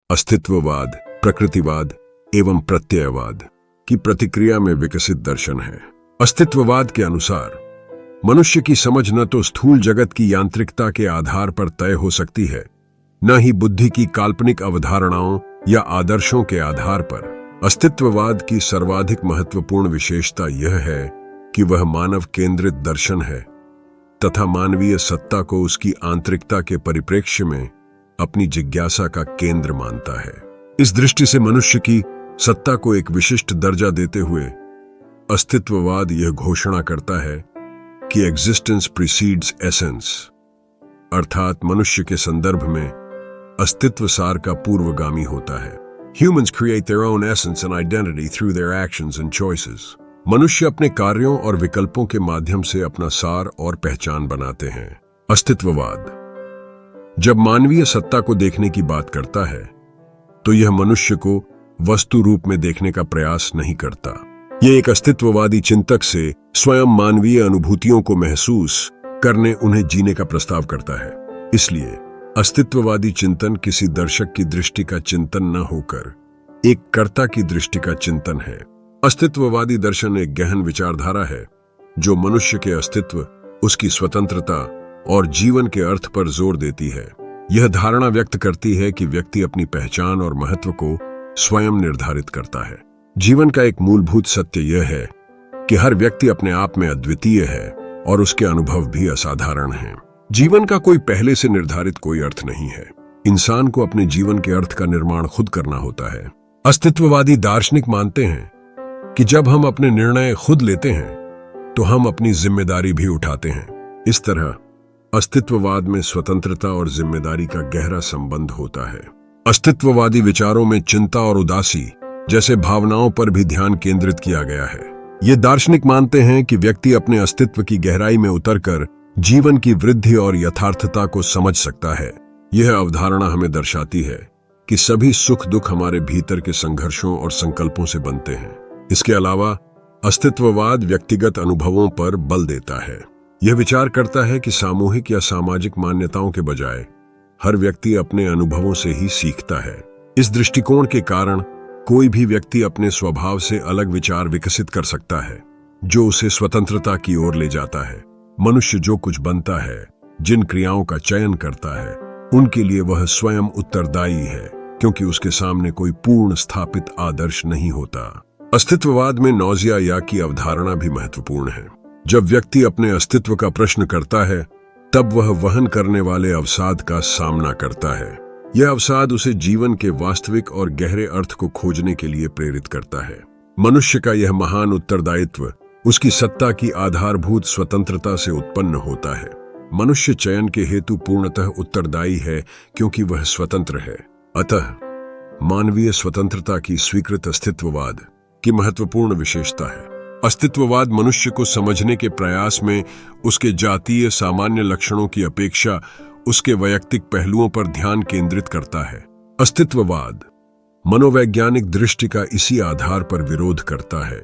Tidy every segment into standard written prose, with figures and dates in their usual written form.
अस्तित्ववाद, प्रकृतिवाद एवं प्रत्ययवाद की प्रतिक्रिया में विकसित दर्शन है। अस्तित्ववाद के अनुसार मनुष्य की समझ न तो स्थूल जगत की यांत्रिकता के आधार पर तय हो सकती है, न ही बुद्धि की काल्पनिक अवधारणाओं या आदर्शों के आधार पर। अस्तित्ववाद की सर्वाधिक महत्वपूर्ण विशेषता यह है कि वह मानव केंद्रित दर्शन है तथा मानवीय सत्ता को उसकी आंतरिकता के परिप्रेक्ष्य में अपनी जिज्ञासा का केंद्र मानता है। इस दृष्टि से मनुष्य की सत्ता को एक विशिष्ट दर्जा देते हुए अस्तित्ववाद यह घोषणा करता है कि एग्जिस्टेंस प्रीसीड्स एसेंस, अर्थात मनुष्य के संदर्भ में अस्तित्व सार का पूर्वगामी होता है। Humans create their own essence and identity through their actions and choices. मनुष्य अपने कार्यों और विकल्पों के माध्यम से अपना सार और पहचान बनाते हैं। अस्तित्ववाद जब मानवीय सत्ता को देखने की बात करता है तो यह मनुष्य को वस्तु रूप में देखने का प्रयास नहीं करता। यह एक अस्तित्ववादी चिंतक से स्वयं मानवीय अनुभूतियों को महसूस करने, उन्हें जीने का प्रस्ताव करता है। इसलिए अस्तित्ववादी चिंतन किसी दर्शक की दृष्टि का चिंतन न होकर एक कर्ता की दृष्टि का चिंतन है। अस्तित्ववादी दर्शन एक गहन विचारधारा है जो मनुष्य के अस्तित्व, उसकी स्वतंत्रता और जीवन के अर्थ पर जोर देती है। यह धारणा व्यक्त करती है कि व्यक्ति अपनी पहचान और महत्व को स्वयं निर्धारित करता है। जीवन का एक मूलभूत सत्य यह है कि हर व्यक्ति अपने आप में अद्वितीय है और उसके अनुभव भी असाधारण हैं। जीवन का कोई पहले से निर्धारित कोई अर्थ नहीं है। इंसान को अपने जीवन के अर्थ का निर्माण खुद करना होता है। अस्तित्ववादी दार्शनिक मानते हैं कि जब हम अपने निर्णय खुद लेते हैं तो हम अपनी जिम्मेदारी भी उठाते हैं। इस तरह अस्तित्ववाद में स्वतंत्रता और जिम्मेदारी का गहरा संबंध होता है। अस्तित्ववादी विचारों में चिंता और उदासी जैसे भावनाओं पर भी ध्यान केंद्रित किया गया है। ये दार्शनिक मानते हैं कि व्यक्ति अपने अस्तित्व की गहराई में उतरकर जीवन की वृद्धि और यथार्थता को समझ सकता है। यह अवधारणा हमें दर्शाती है कि सभी सुख दुख हमारे भीतर के संघर्षों और संकल्पों से बनते हैं। इसके अलावा अस्तित्ववाद व्यक्तिगत अनुभवों पर बल देता है। यह विचार करता है कि सामूहिक या सामाजिक मान्यताओं के बजाय हर व्यक्ति अपने अनुभवों से ही सीखता है। इस दृष्टिकोण के कारण कोई भी व्यक्ति अपने स्वभाव से अलग विचार विकसित कर सकता है जो उसे स्वतंत्रता की ओर ले जाता है। मनुष्य जो कुछ बनता है, जिन क्रियाओं का चयन करता है, उनके लिए वह स्वयं उत्तरदायी है क्योंकि उसके सामने कोई पूर्ण स्थापित आदर्श नहीं होता। अस्तित्ववाद में नौजिया या की अवधारणा भी महत्वपूर्ण है। जब व्यक्ति अपने अस्तित्व का प्रश्न करता है तब वह वहन करने वाले अवसाद का सामना करता है। यह अवसाद उसे जीवन के वास्तविक और गहरे अर्थ को खोजने के लिए प्रेरित करता है। मनुष्य का यह महान उत्तरदायित्व उसकी सत्ता की आधारभूत स्वतंत्रता से उत्पन्न होता है। मनुष्य चयन के हेतु पूर्णतः उत्तरदायी है क्योंकि वह स्वतंत्र है। अतः मानवीय स्वतंत्रता की स्वीकृत अस्तित्ववाद की महत्वपूर्ण विशेषता है। अस्तित्ववाद मनुष्य को समझने के प्रयास में उसके जातीय सामान्य लक्षणों की अपेक्षा उसके वैयक्तिक पहलुओं पर ध्यान केंद्रित करता है। अस्तित्ववाद मनोवैज्ञानिक दृष्टि का इसी आधार पर विरोध करता है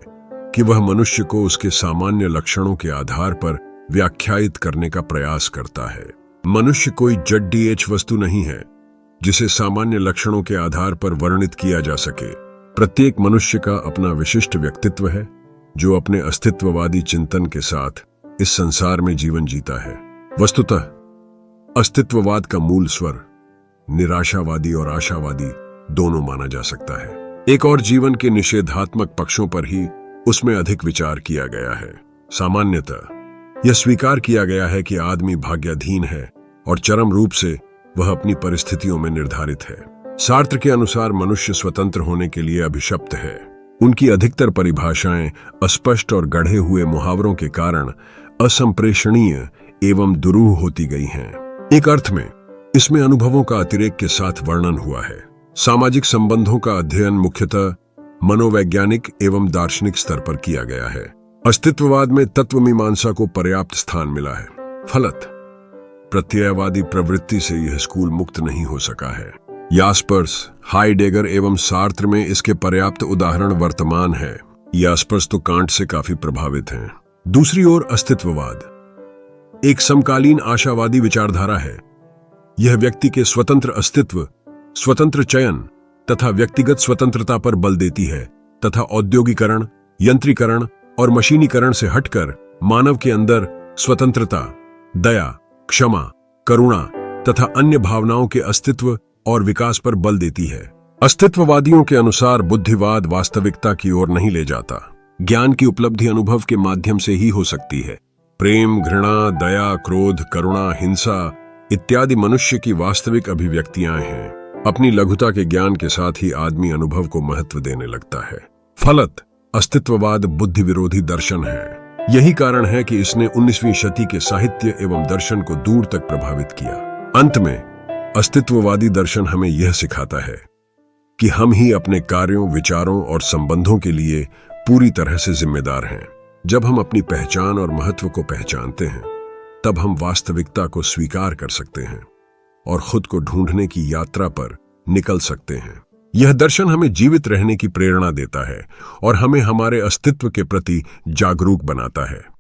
कि वह मनुष्य को उसके सामान्य लक्षणों के आधार पर व्याख्यायित करने का प्रयास करता है। मनुष्य कोई जड़ वस्तु नहीं है जिसे सामान्य लक्षणों के आधार पर वर्णित किया जा सके। प्रत्येक मनुष्य का अपना विशिष्ट व्यक्तित्व है जो अपने अस्तित्ववादी चिंतन के साथ इस संसार में जीवन जीता है। वस्तुतः अस्तित्ववाद का मूल स्वर निराशावादी और आशावादी दोनों माना जा सकता है। एक और जीवन के निषेधात्मक पक्षों पर ही उसमें अधिक विचार किया गया है। सामान्यतः यह स्वीकार किया गया है कि आदमी भाग्याधीन है और चरम रूप से वह अपनी परिस्थितियों में निर्धारित है। सार्त्र के अनुसार मनुष्य स्वतंत्र होने के लिए अभिशप्त है। उनकी अधिकतर परिभाषाएं अस्पष्ट और गढ़े हुए मुहावरों के कारण असंप्रेषणीय एवं दुरूह होती गई हैं। एक अर्थ में इसमें अनुभवों का अतिरेक के साथ वर्णन हुआ है। सामाजिक संबंधों का अध्ययन मुख्यतः मनोवैज्ञानिक एवं दार्शनिक स्तर पर किया गया है। अस्तित्ववाद में तत्वमीमांसा को पर्याप्त स्थान मिला है। फलत प्रत्ययवादी प्रवृत्ति से यह स्कूल मुक्त नहीं हो सका है। यास्पर्स, हाइडेगर एवं सार्त्र में इसके पर्याप्त उदाहरण वर्तमान है। यास्पर्स तो कांट से काफी प्रभावित हैं। दूसरी ओर अस्तित्ववाद एक समकालीन आशावादी विचारधारा है। यह व्यक्ति के स्वतंत्र अस्तित्व, स्वतंत्र चयन तथा व्यक्तिगत स्वतंत्रता पर बल देती है तथा औद्योगिकरण, यंत्रीकरण और मशीनीकरण से हटकर मानव के अंदर स्वतंत्रता, दया, क्षमा, करुणा तथा अन्य भावनाओं के अस्तित्व और विकास पर बल देती है। अस्तित्ववादियों के अनुसार बुद्धिवाद वास्तविकता की ओर नहीं ले जाता। ज्ञान की उपलब्धि अनुभव के माध्यम से ही हो सकती है। प्रेम, घृणा, दया, क्रोध, करुणा, हिंसा इत्यादि मनुष्य की वास्तविक अभिव्यक्तियां हैं। अपनी लघुता के ज्ञान के साथ ही आदमी अनुभव को महत्व देने लगता है। फलत अस्तित्ववाद बुद्धि विरोधी दर्शन है। यही कारण है कि इसने 19वीं शती के साहित्य एवं दर्शन को दूर तक प्रभावित किया। अंत में अस्तित्ववादी दर्शन हमें यह सिखाता है कि हम ही अपने कार्यों, विचारों और संबंधों के लिए पूरी तरह से जिम्मेदार हैं। जब हम अपनी पहचान और महत्व को पहचानते हैं, तब हम वास्तविकता को स्वीकार कर सकते हैं और खुद को ढूंढने की यात्रा पर निकल सकते हैं। यह दर्शन हमें जीवित रहने की प्रेरणा देता है और हमें हमारे अस्तित्व के प्रति जागरूक बनाता है।